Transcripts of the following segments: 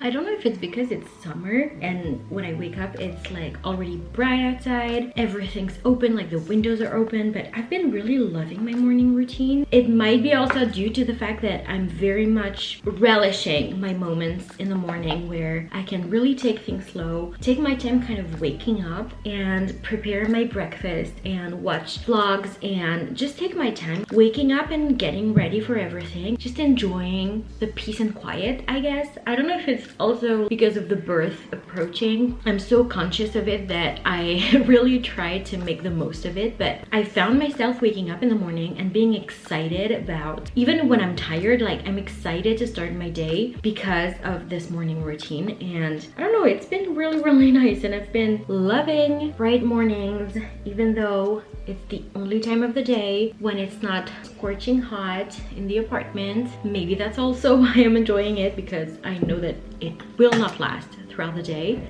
I don't know if it's because it's summer and when I wake up it's like already bright outside, everything's open, like the windows are open, but I've been really loving my morning routine. It might be also due to the fact that I'm very much relishing my moments in the morning where I can really take things slow, take my time kind of waking up and prepare my breakfast and watch vlogs and just take my time waking up and getting ready for everything, just enjoying the peace and quiet, I guess. I don't know if it's also because of the birth approaching. I'm so conscious of it that I really try to make the most of it, but I found myself waking up in the morning and being excited about, even when I'm tired, like I'm excited to start my day because of this morning routine. And I don't know, it's been really nice, and I've been loving bright mornings, even though it's the only time of the day when it's not scorching hot in the apartment. Maybe that's also why I'm enjoying it, because I know that it will not last throughout the day.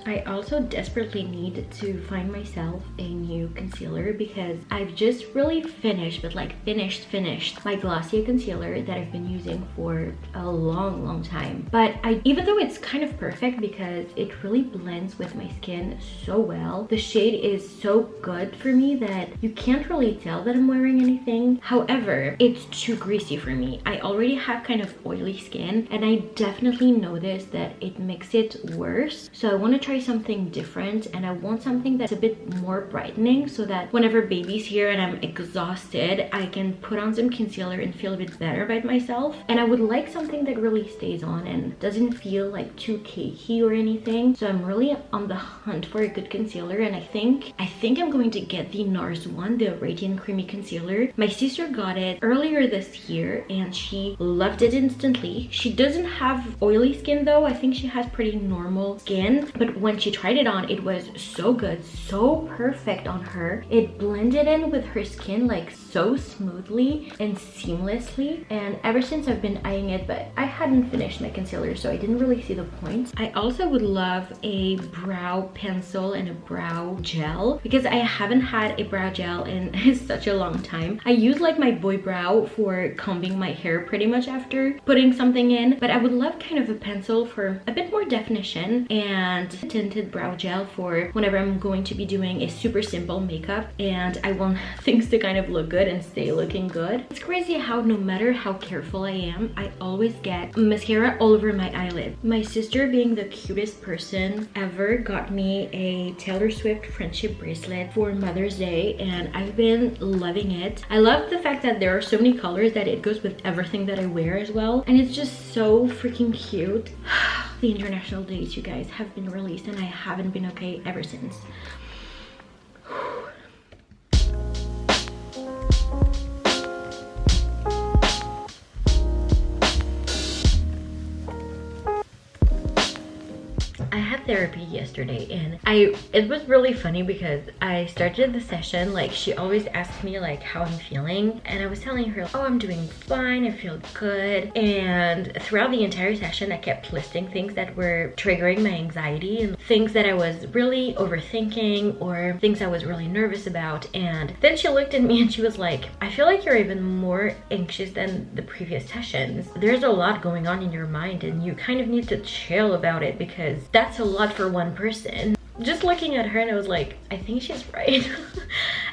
I also desperately need to find myself a new concealer because I've just really finished, but like finished my Glossier concealer that I've been using for a long time. But even though it's kind of perfect because it really blends with my skin so well, the shade is so good for me that you can't really tell that I'm wearing anything. However, it's too greasy for me. I already have kind of oily skin and I definitely noticed that it makes it worse. So I want to try something different, and I want something that's a bit more brightening so that whenever baby's here and I'm exhausted, I can put on some concealer and feel a bit better about myself. And I would like something that really stays on and doesn't feel like too cakey or anything. So I'm really on the hunt for a good concealer, and I think I'm going to get the NARS one, the Radiant Creamy Concealer. My sister got it earlier this year and she loved it instantly. She doesn't have oily skin though. I think she has pretty normal skin, but when she tried it on, it was so good, so perfect on her. It blended in with her skin like so smoothly and seamlessly, and ever since I've been eyeing it, but I hadn't finished my concealer so I didn't really see the point. I also would love a brow pencil and a brow gel because I haven't had a brow gel in such a long time. I use like my boy brow for combing my hair pretty much after putting something in, but I would love kind of a pencil for a bit more definition, and tinted brow gel for whenever I'm going to be doing a super simple makeup and I want things to kind of look good and stay looking good. It's crazy how no matter how careful I am, I always get mascara all over my eyelid. My sister, being the cutest person ever, got me a Taylor Swift friendship bracelet for Mother's Day and I've been loving it. I love the fact that there are so many colors that it goes with everything that I wear as well, and it's just so freaking cute. The international dates, you guys, have been released and I haven't been okay ever since. I had therapy yesterday and it was really funny because I started the session, like she always asks me like how I'm feeling, and I was telling her, oh, I'm doing fine, I feel good. And throughout the entire session I kept listing things that were triggering my anxiety and things that I was really overthinking or things I was really nervous about. And then she looked at me and she was like, I feel like you're even more anxious than the previous sessions. There's a lot going on in your mind and you kind of need to chill about it because that's a lot for one person. Just looking at her and I was like, I think she's right.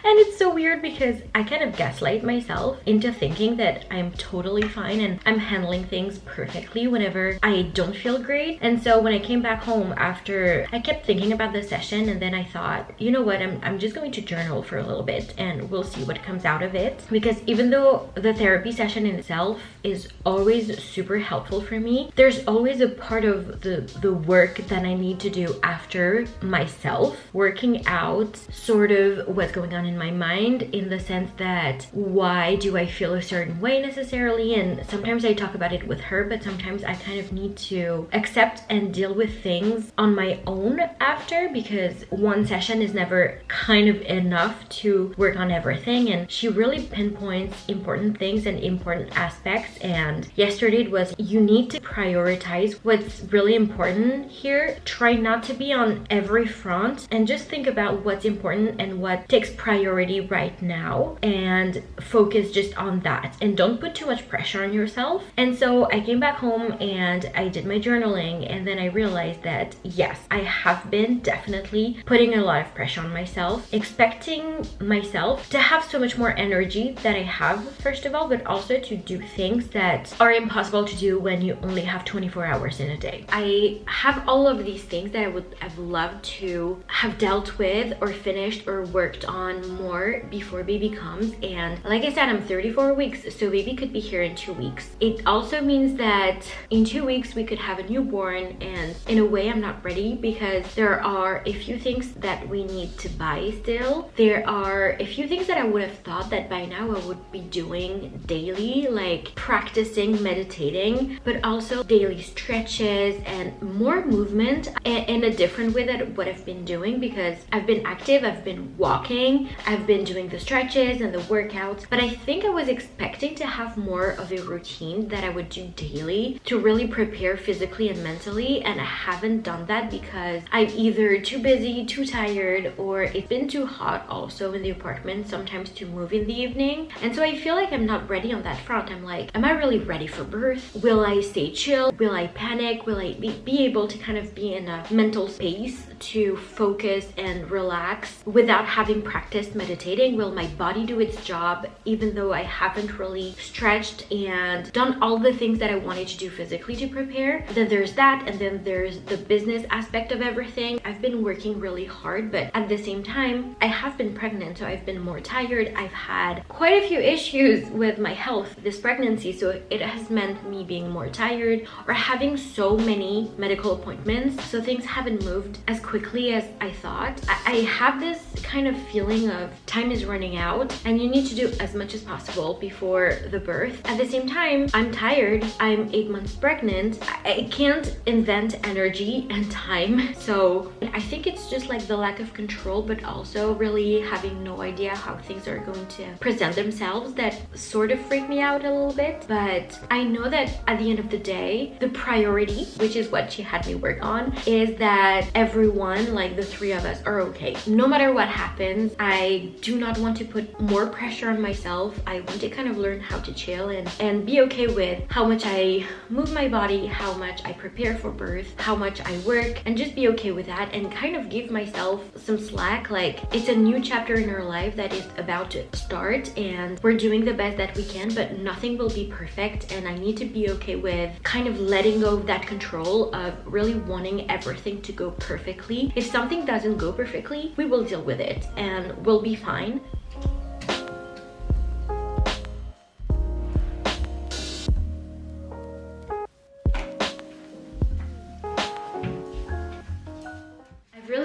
And it's so weird because I kind of gaslight myself into thinking that I'm totally fine and I'm handling things perfectly whenever I don't feel great. And so when I came back home after, I kept thinking about the session and then I thought, you know what, I'm just going to journal for a little bit and we'll see what comes out of it. Because even though the therapy session in itself is always super helpful for me, there's always a part of the work that I need to do after myself, working out sort of what's going on in my mind, in the sense that why do I feel a certain way necessarily, and sometimes I talk about it with her, but sometimes I kind of need to accept and deal with things on my own after, because one session is never kind of enough to work on everything, and she really pinpoints important things and important aspects. And yesterday it was, you need to prioritize what's really important here. Try not to be on every front, and just think about what's important and what takes priority right now, and focus just on that, and don't put too much pressure on yourself. And so I came back home and I did my journaling, and then I realized that yes, I have been definitely putting a lot of pressure on myself, expecting myself to have so much more energy that I have, first of all, but also to do things that are impossible to do when you only have 24 hours in a day. I have all of these things that I would have loved to have dealt with or finished or worked on more before baby comes. And like I said, I'm 34 weeks, so baby could be here in 2 weeks. It also means that in 2 weeks we could have a newborn, and in a way I'm not ready, because there are a few things that we need to buy still. There are a few things that I would have thought that by now I would be doing daily, like practicing meditating, but also daily stretches and more movement in a different way than what I've been doing, because I've been active, I've been walking, I've been doing the stretches and the workouts, but I think I was expecting to have more of a routine that I would do daily to really prepare physically and mentally, and I haven't done that because I'm either too busy, too tired, or it's been too hot also in the apartment sometimes to move in the evening. And so I feel like I'm not ready on that front. I'm like, am I really ready for birth? Will I stay chill? Will I panic? Will I be able to kind of be in a mental space to focus and relax without having practiced meditating? Will my body do its job even though I haven't really stretched and done all the things that I wanted to do physically to prepare? Then there's that, and then there's the business aspect of everything. I've been working really hard, but at the same time I have been pregnant, so I've been more tired. I've had quite a few issues with my health this pregnancy, so it has meant me being more tired or having so many medical appointments, so things haven't moved as quickly as I thought. I have this kind of feeling of time is running out and you need to do as much as possible before the birth. At the same time, I'm tired. I'm 8 months pregnant. I can't invent energy and time. So I think it's just like the lack of control, but also really having no idea how things are going to present themselves that sort of freak me out a little bit. But I know that at the end of the day, the priority, which is what she had me work on, is that everyone, like the three of us, are okay. No matter what happens, I do not want to put more pressure on myself. I want to kind of learn how to chill and be okay with how much I move my body, how much I prepare for birth, how much I work, and just be okay with that and kind of give myself some slack. Like, it's a new chapter in our life that is about to start, and we're doing the best that we can, but nothing will be perfect, and I need to be okay with kind of letting go of that control of really wanting everything to go perfectly. If something doesn't go perfectly, we will deal with it and we'll be fine.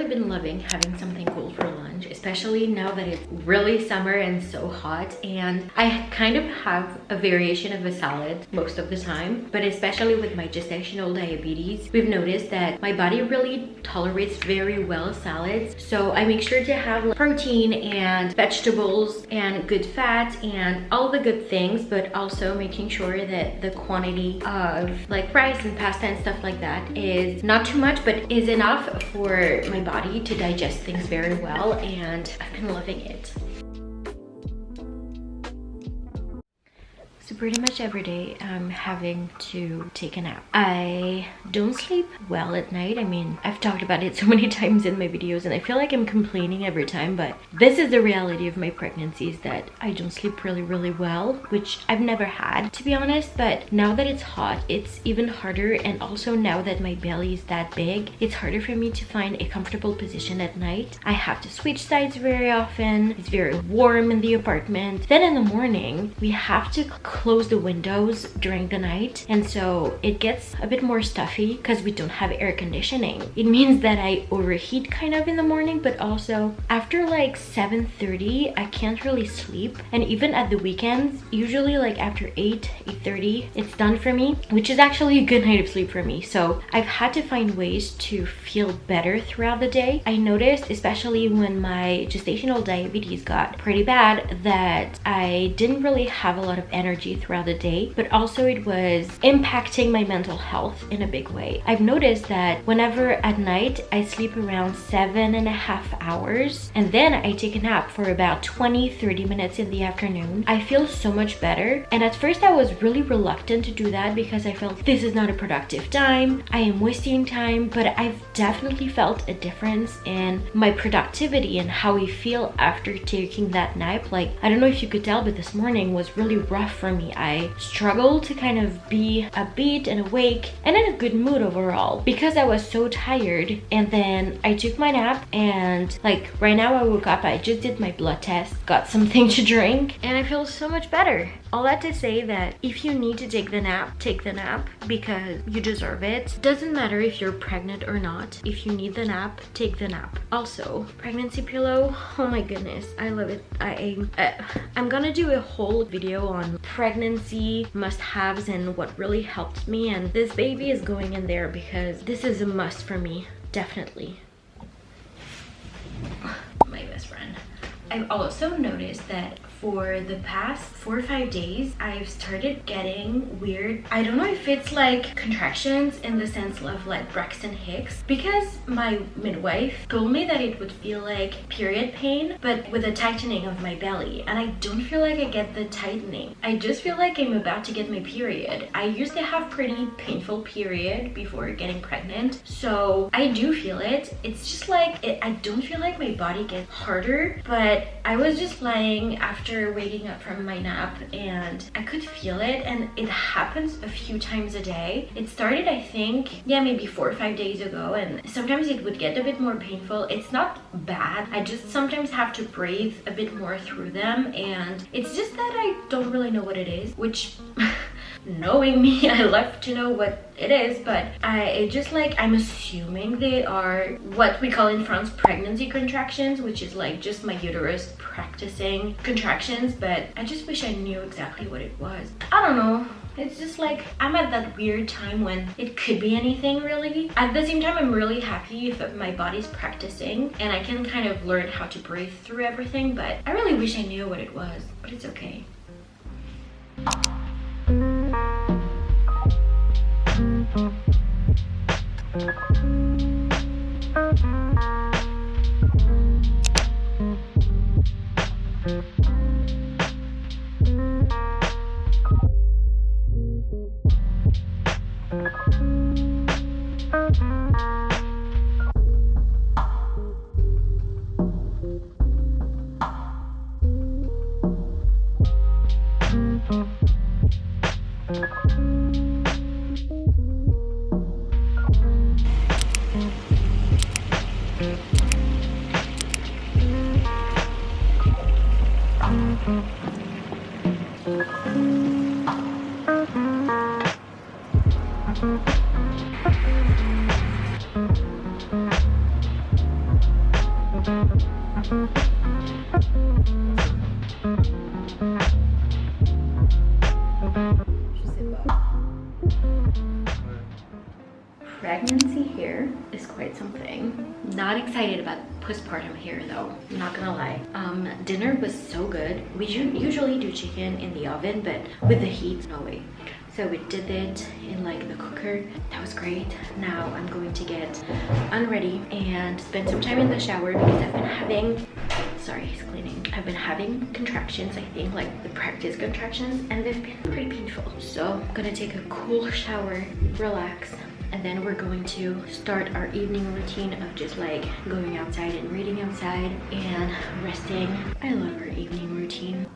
Been loving having something cool for lunch, especially now that it's really summer and so hot. And I kind of have a variation of a salad most of the time, but especially with my gestational diabetes, we've noticed that my body really tolerates very well salads. So I make sure to have protein and vegetables and good fat and all the good things, but also making sure that the quantity of like rice and pasta and stuff like that is not too much, but is enough for my body to digest things very well, and I've been loving it. So pretty much every day I'm having to take a nap. I don't sleep well at night. I mean, I've talked about it so many times in my videos and I feel like I'm complaining every time, but this is the reality of my pregnancy, is that I don't sleep really well, which I've never had, to be honest. But now that it's hot, it's even harder, and also now that my belly is that big, it's harder for me to find a comfortable position at night. I have to switch sides very often. It's very warm in the apartment. Then in the morning, we have to close the windows during the night, and so it gets a bit more stuffy because we don't have air conditioning. It means that I overheat kind of in the morning, but also after like 7:30 I can't really sleep, and even at the weekends, usually like after 8:30 it's done for me, which is actually a good night of sleep for me. So I've had to find ways to feel better throughout the day. I noticed, especially when my gestational diabetes got pretty bad, that I didn't really have a lot of energy throughout the day, but also it was impacting my mental health in a big way. I've noticed that whenever at night I sleep around 7.5 hours and then I take a nap for about 20-30 minutes in the afternoon, I feel so much better. And at first I was really reluctant to do that because I felt this is not a productive time, I am wasting time, but I've definitely felt a difference in my productivity and how I feel after taking that nap. Like, I don't know if you could tell, but this morning was really rough for me. I struggled to kind of be upbeat and awake and in a good mood overall because I was so tired. And then I took my nap, and like right now I woke up, I just did my blood test, got something to drink, and I feel so much better. All that to say that if you need to take the nap because you deserve it. Doesn't matter if you're pregnant or not. If you need the nap, take the nap. Also, pregnancy pillow, oh my goodness, I love it. I'm gonna do a whole video on pregnancy must-haves and what really helped me, and this baby is going in there because this is a must for me, definitely. My best friend. I've also noticed that for the past 4 or 5 days, I've started getting weird, I don't know if it's like contractions in the sense of like Braxton Hicks, because my midwife told me that it would feel like period pain, but with a tightening of my belly, and I don't feel like I get the tightening. I just feel like I'm about to get my period. I used to have pretty painful period before getting pregnant, so I do feel it. It's just like, I don't feel like my body gets harder, but I was just lying after waking up from my nap and I could feel it, and it happens a few times a day. It started, I think, yeah, maybe 4 or 5 days ago, and sometimes it would get a bit more painful. It's not bad, I just sometimes have to breathe a bit more through them, and it's just that I don't really know what it is, which knowing me, I love to know what it is, but I'm assuming they are what we call in France pregnancy contractions, which is like just my uterus practicing contractions, but I just wish I knew exactly what it was. I don't know. It's just like I'm at that weird time when it could be anything really. At the same time, I'm really happy if my body's practicing and I can kind of learn how to breathe through everything, but I really wish I knew what it was, but it's okay. Pregnancy hair is quite something. Not excited about postpartum hair though, I'm not gonna lie. Dinner was so good. We usually do chicken in the oven, but with the heat, no way. So we did it in like the cooker. That was great. Now I'm going to get unready and spend some time in the shower because I've been having, sorry, he's cleaning. I've been having contractions, I think like the practice contractions, and they've been pretty painful. So I'm gonna take a cool shower, relax, and then we're going to start our evening routine of just like going outside and reading outside and resting. I love our evening routine.